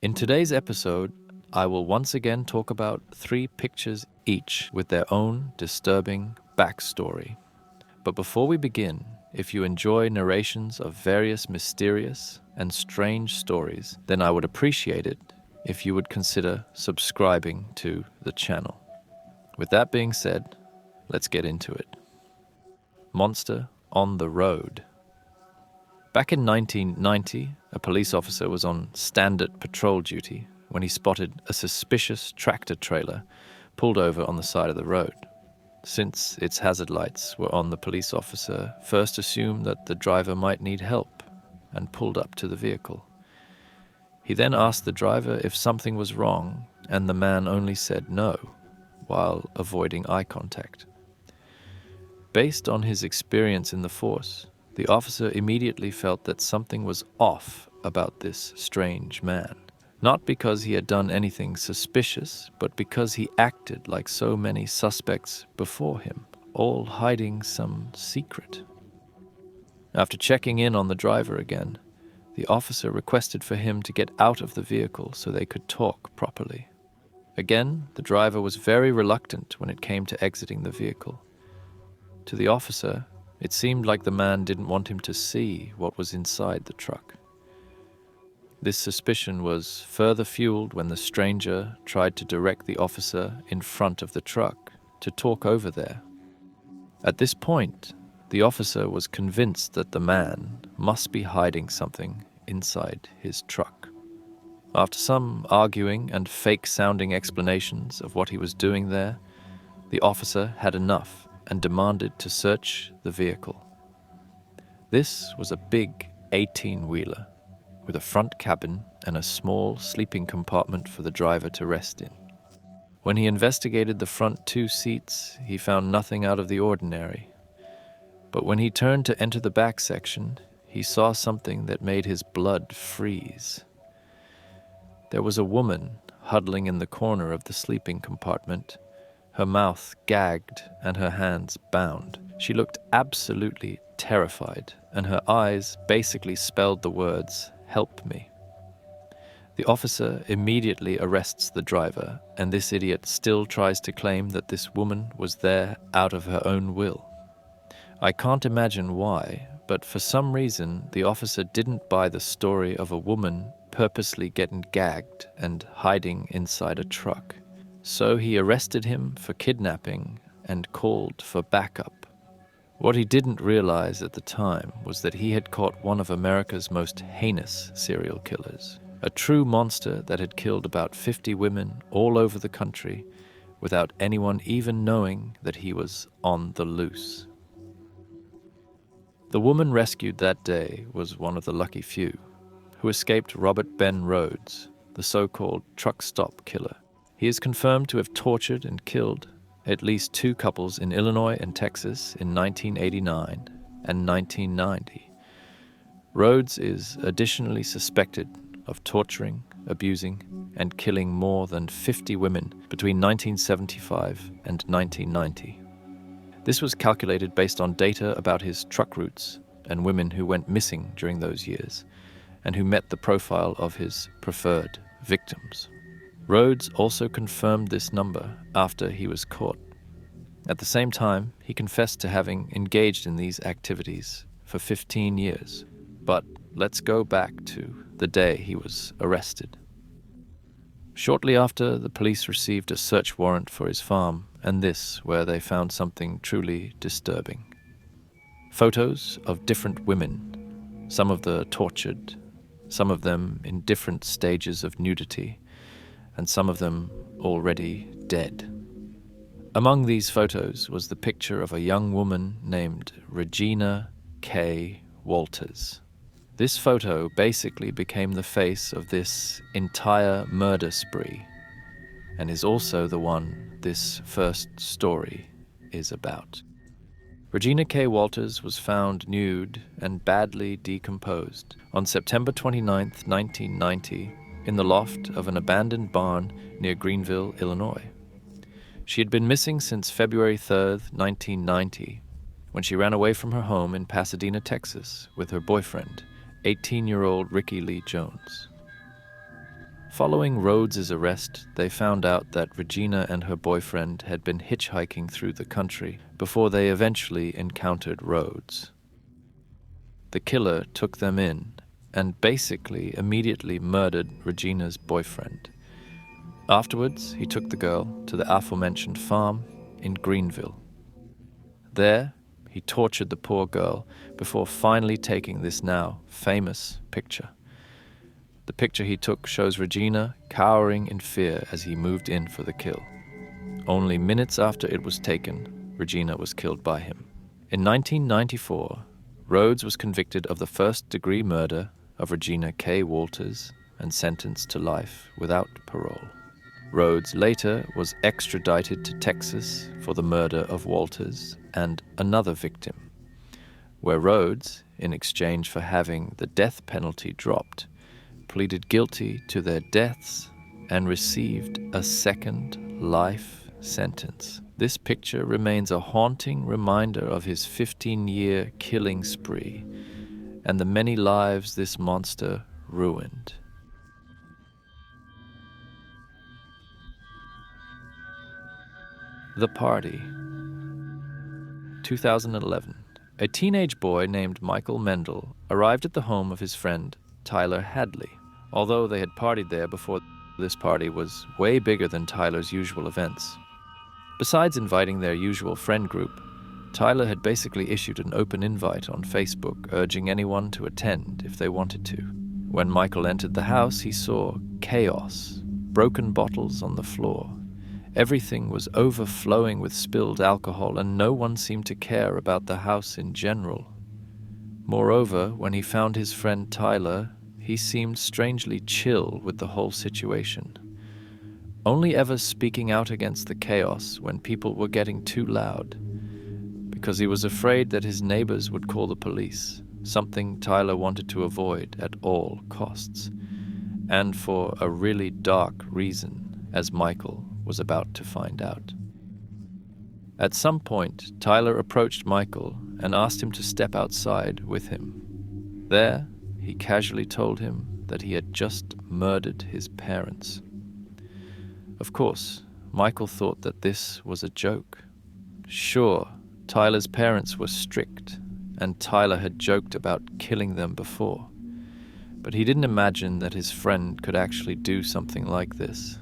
In today's episode, I will once again talk about 3 pictures each with their own disturbing backstory. But before we begin, if you enjoy narrations of various mysterious and strange stories, then I would appreciate it if you would consider subscribing to the channel. With that being said, let's get into it. Monster on the Road. Back in 1990, a police officer was on standard patrol duty when he spotted a suspicious tractor trailer pulled over on the side of the road. Since its hazard lights were on, the police officer first assumed that the driver might need help and pulled up to the vehicle. He then asked the driver if something was wrong, and the man only said no, while avoiding eye contact. Based on his experience in the force, the officer immediately felt that something was off about this strange man. Not because he had done anything suspicious, but because he acted like so many suspects before him, all hiding some secret. After checking in on the driver again, the officer requested for him to get out of the vehicle so they could talk properly. Again, the driver was very reluctant when it came to exiting the vehicle. To the officer, it seemed like the man didn't want him to see what was inside the truck. This suspicion was further fueled when the stranger tried to direct the officer in front of the truck to talk over there. At this point, the officer was convinced that the man must be hiding something inside his truck. After some arguing and fake-sounding explanations of what he was doing there, the officer had enough and demanded to search the vehicle. This was a big 18-wheeler with a front cabin and a small sleeping compartment for the driver to rest in. When he investigated the front 2 seats, he found nothing out of the ordinary. But when he turned to enter the back section, he saw something that made his blood freeze. There was a woman huddling in the corner of the sleeping compartment, her mouth gagged and her hands bound. She looked absolutely terrified, and her eyes basically spelled the words, "Help me." The officer immediately arrests the driver, and this idiot still tries to claim that this woman was there out of her own will. I can't imagine why, but for some reason the officer didn't buy the story of a woman purposely getting gagged and hiding inside a truck. So he arrested him for kidnapping and called for backup. What he didn't realize at the time was that he had caught one of America's most heinous serial killers, a true monster that had killed about 50 women all over the country without anyone even knowing that he was on the loose. The woman rescued that day was one of the lucky few who escaped Robert Ben Rhodes, the so-called truck stop killer. He is confirmed to have tortured and killed at least 2 couples in Illinois and Texas in 1989 and 1990. Rhodes is additionally suspected of torturing, abusing, and killing more than 50 women between 1975 and 1990. This was calculated based on data about his truck routes and women who went missing during those years and who met the profile of his preferred victims. Rhodes also confirmed this number after he was caught. At the same time, he confessed to having engaged in these activities for 15 years. But let's go back to the day he was arrested. Shortly after, the police received a search warrant for his farm, and this where they found something truly disturbing. Photos of different women, some of the tortured, some of them in different stages of nudity, and some of them already dead. Among these photos was the picture of a young woman named Regina K. Walters. This photo basically became the face of this entire murder spree, and is also the one this first story is about. Regina K. Walters was found nude and badly decomposed on September 29, 1990, in the loft of an abandoned barn near Greenville, Illinois. She had been missing since February 3, 1990, when she ran away from her home in Pasadena, Texas, with her boyfriend, 18-year-old Ricky Lee Jones. Following Rhodes' arrest, they found out that Regina and her boyfriend had been hitchhiking through the country before they eventually encountered Rhodes. The killer took them in and basically immediately murdered Regina's boyfriend. Afterwards, he took the girl to the aforementioned farm in Greenville. There, he tortured the poor girl before finally taking this now famous picture. The picture he took shows Regina cowering in fear as he moved in for the kill. Only minutes after it was taken, Regina was killed by him. In 1994, Rhodes was convicted of the first-degree murder of Regina K. Walters and sentenced to life without parole. Rhodes later was extradited to Texas for the murder of Walters and another victim, where Rhodes, in exchange for having the death penalty dropped, pleaded guilty to their deaths and received a second life sentence. This picture remains a haunting reminder of his 15-year killing spree and the many lives this monster ruined. The Party. 2011. A teenage boy named Michael Mendel arrived at the home of his friend Tyler Hadley. Although they had partied there before, this party was way bigger than Tyler's usual events. Besides inviting their usual friend group, Tyler had basically issued an open invite on Facebook urging anyone to attend if they wanted to. When Michael entered the house, he saw chaos, broken bottles on the floor. Everything was overflowing with spilled alcohol, and no one seemed to care about the house in general. Moreover, when he found his friend Tyler, he seemed strangely chill with the whole situation, only ever speaking out against the chaos when people were getting too loud, because he was afraid that his neighbors would call the police, something Tyler wanted to avoid at all costs, and for a really dark reason, as Michael was about to find out. At some point, Tyler approached Michael and asked him to step outside with him. There, he casually told him that he had just murdered his parents. Of course, Michael thought that this was a joke. Sure, Tyler's parents were strict, and Tyler had joked about killing them before, but he didn't imagine that his friend could actually do something like this.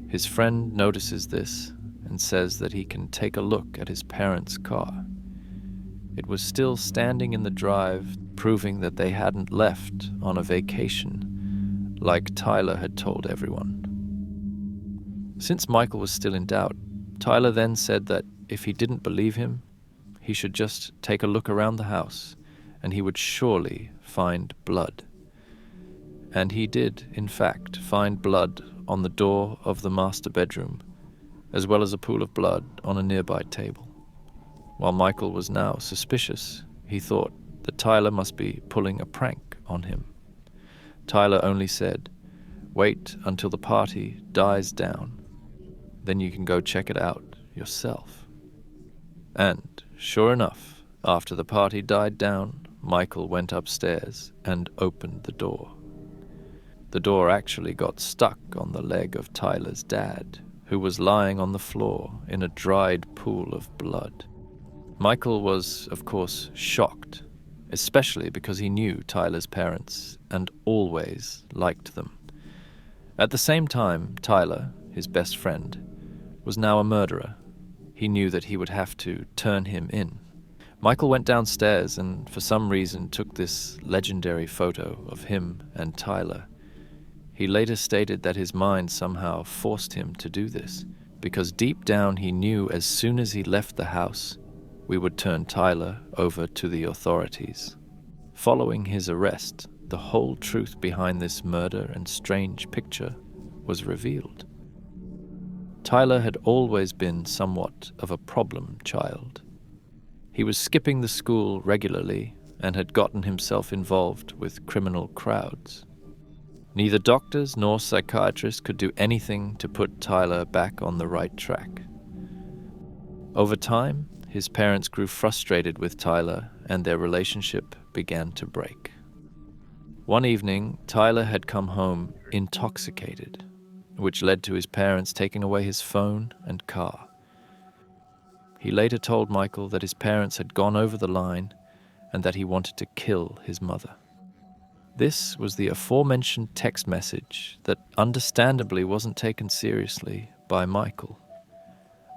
His friend notices this and says that he can take a look at his parents' car. It was still standing in the drive, proving that they hadn't left on a vacation, like Tyler had told everyone. Since Michael was still in doubt, Tyler then said that if he didn't believe him, he should just take a look around the house, and he would surely find blood. And he did, in fact, find blood on the door of the master bedroom, as well as a pool of blood on a nearby table. While Michael was now suspicious, he thought that Tyler must be pulling a prank on him. Tyler only said, "Wait until the party dies down. Then you can go check it out yourself." And, sure enough, after the party died down, Michael went upstairs and opened the door. The door actually got stuck on the leg of Tyler's dad, who was lying on the floor in a dried pool of blood. Michael was, of course, shocked, especially because he knew Tyler's parents and always liked them. At the same time, Tyler, his best friend, was now a murderer. He knew that he would have to turn him in. Michael went downstairs and, for some reason, took this legendary photo of him and Tyler. He later stated that his mind somehow forced him to do this, because deep down he knew as soon as he left the house, we would turn Tyler over to the authorities. Following his arrest, the whole truth behind this murder and strange picture was revealed. Tyler had always been somewhat of a problem child. He was skipping the school regularly and had gotten himself involved with criminal crowds. Neither doctors nor psychiatrists could do anything to put Tyler back on the right track. Over time, his parents grew frustrated with Tyler and their relationship began to break. One evening, Tyler had come home intoxicated, which led to his parents taking away his phone and car. He later told Michael that his parents had gone over the line and that he wanted to kill his mother. This was the aforementioned text message that understandably wasn't taken seriously by Michael.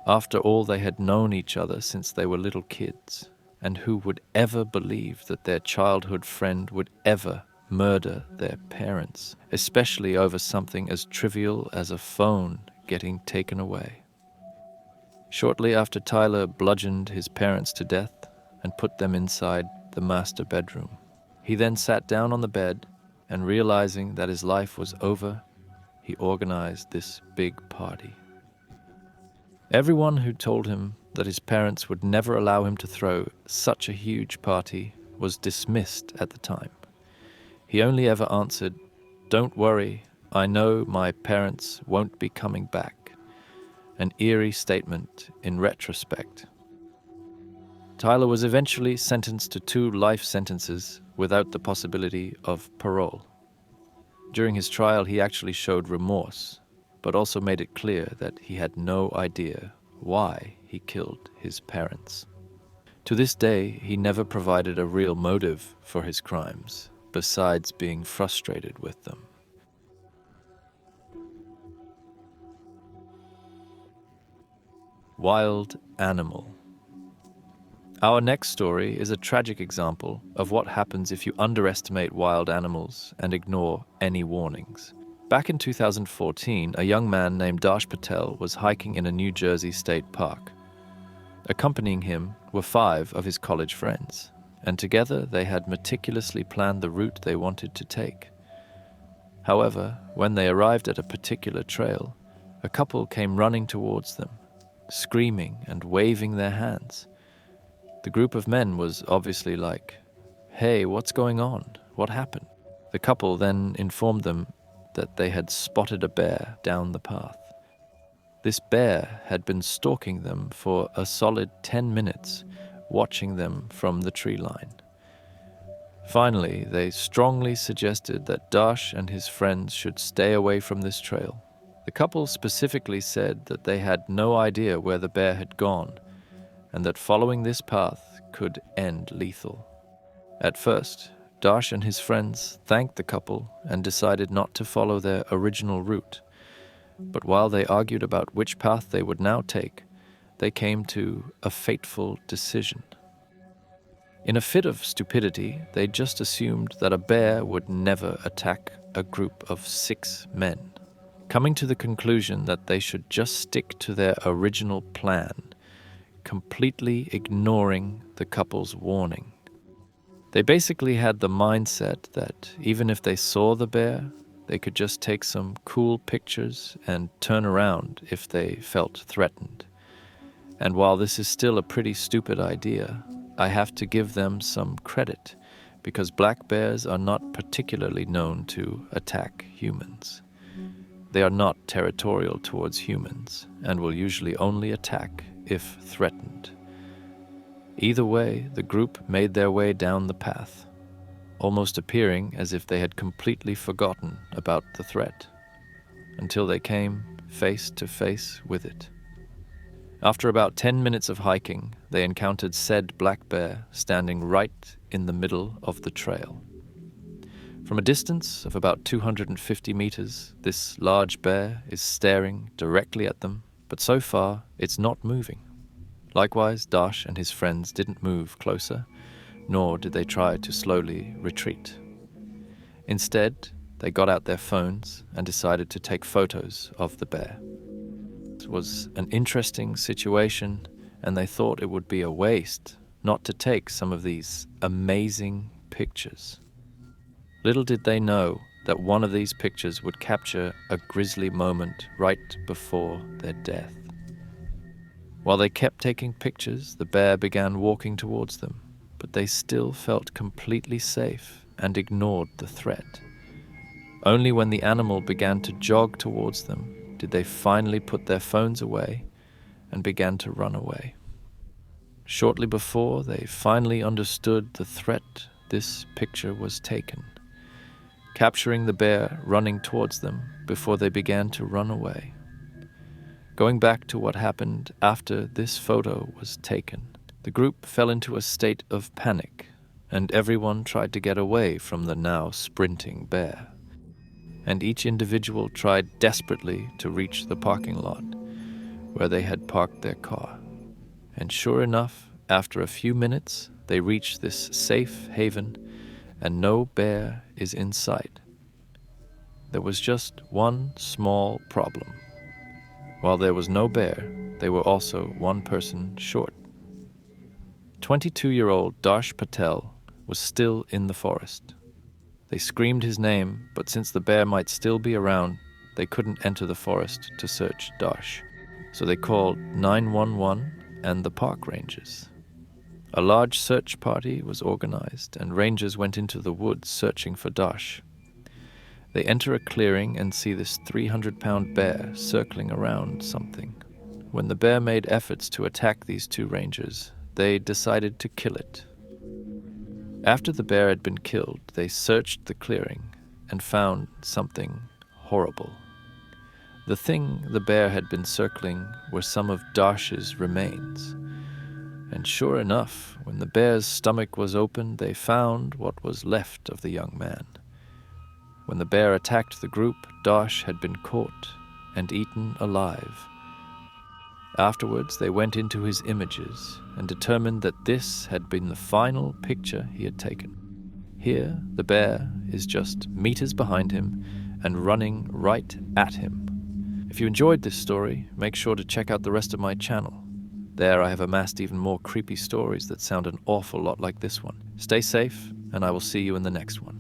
After all, they had known each other since they were little kids, and who would ever believe that their childhood friend would ever murder their parents, especially over something as trivial as a phone getting taken away? Shortly after Tyler bludgeoned his parents to death and put them inside the master bedroom, he then sat down on the bed and, realizing that his life was over, he organized this big party. Everyone who told him that his parents would never allow him to throw such a huge party was dismissed at the time. He only ever answered, "Don't worry, I know my parents won't be coming back," an eerie statement in retrospect. Tyler was eventually sentenced to 2 life sentences without the possibility of parole. During his trial, he actually showed remorse, but also made it clear that he had no idea why he killed his parents. To this day, he never provided a real motive for his crimes, besides being frustrated with them. Wild animal. Our next story is a tragic example of what happens if you underestimate wild animals and ignore any warnings. Back in 2014, a young man named Dash Patel was hiking in a New Jersey state park. Accompanying him were 5 of his college friends, and together they had meticulously planned the route they wanted to take. However, when they arrived at a particular trail, a couple came running towards them, screaming and waving their hands. The group of men was obviously like, "Hey, what's going on? What happened?" The couple then informed them that they had spotted a bear down the path. This bear had been stalking them for a solid 10 minutes, watching them from the tree line. Finally, they strongly suggested that Dash and his friends should stay away from this trail. The couple specifically said that they had no idea where the bear had gone, and that following this path could end lethal. At first, Dash and his friends thanked the couple and decided not to follow their original route. But while they argued about which path they would now take, they came to a fateful decision. In a fit of stupidity, they just assumed that a bear would never attack a group of 6 men, coming to the conclusion that they should just stick to their original plan, completely ignoring the couple's warning. They basically had the mindset that even if they saw the bear, they could just take some cool pictures and turn around if they felt threatened. And while this is still a pretty stupid idea, I have to give them some credit, because black bears are not particularly known to attack humans. They are not territorial towards humans and will usually only attack if threatened. Either way, the group made their way down the path, almost appearing as if they had completely forgotten about the threat, until they came face to face with it. After about 10 minutes of hiking, they encountered said black bear standing right in the middle of the trail. From a distance of about 250 meters, this large bear is staring directly at them, but so far it's not moving. Likewise, Dash and his friends didn't move closer, nor did they try to slowly retreat. Instead, they got out their phones and decided to take photos of the bear. It was an interesting situation, and they thought it would be a waste not to take some of these amazing pictures. Little did they know that one of these pictures would capture a grisly moment right before their death. While they kept taking pictures, the bear began walking towards them, but they still felt completely safe and ignored the threat. Only when the animal began to jog towards them did they finally put their phones away and began to run away. Shortly before they finally understood the threat, this picture was taken. capturing the bear running towards them before they began to run away. Going back to what happened after this photo was taken, the group fell into a state of panic, and everyone tried to get away from the now sprinting bear. And each individual tried desperately to reach the parking lot where they had parked their car. And sure enough, after a few minutes, they reach this safe haven, and no bear is in sight. There was just one small problem. While there was no bear, they were also one person short. 22-year-old Dash Patel was still in the forest. They screamed his name, but since the bear might still be around, they couldn't enter the forest to search Dash. So they called 911 and the park rangers. A large search party was organized, and rangers went into the woods searching for Dash. They enter a clearing and see this 300-pound bear circling around something. When the bear made efforts to attack these two rangers, they decided to kill it. After the bear had been killed, they searched the clearing and found something horrible. The thing the bear had been circling were some of Dash's remains. And sure enough, when the bear's stomach was opened, they found what was left of the young man. When the bear attacked the group, Dash had been caught and eaten alive. Afterwards, they went into his images and determined that this had been the final picture he had taken. Here, the bear is just meters behind him and running right at him. If you enjoyed this story, make sure to check out the rest of my channel. There I have amassed even more creepy stories that sound an awful lot like this one. Stay safe, and I will see you in the next one.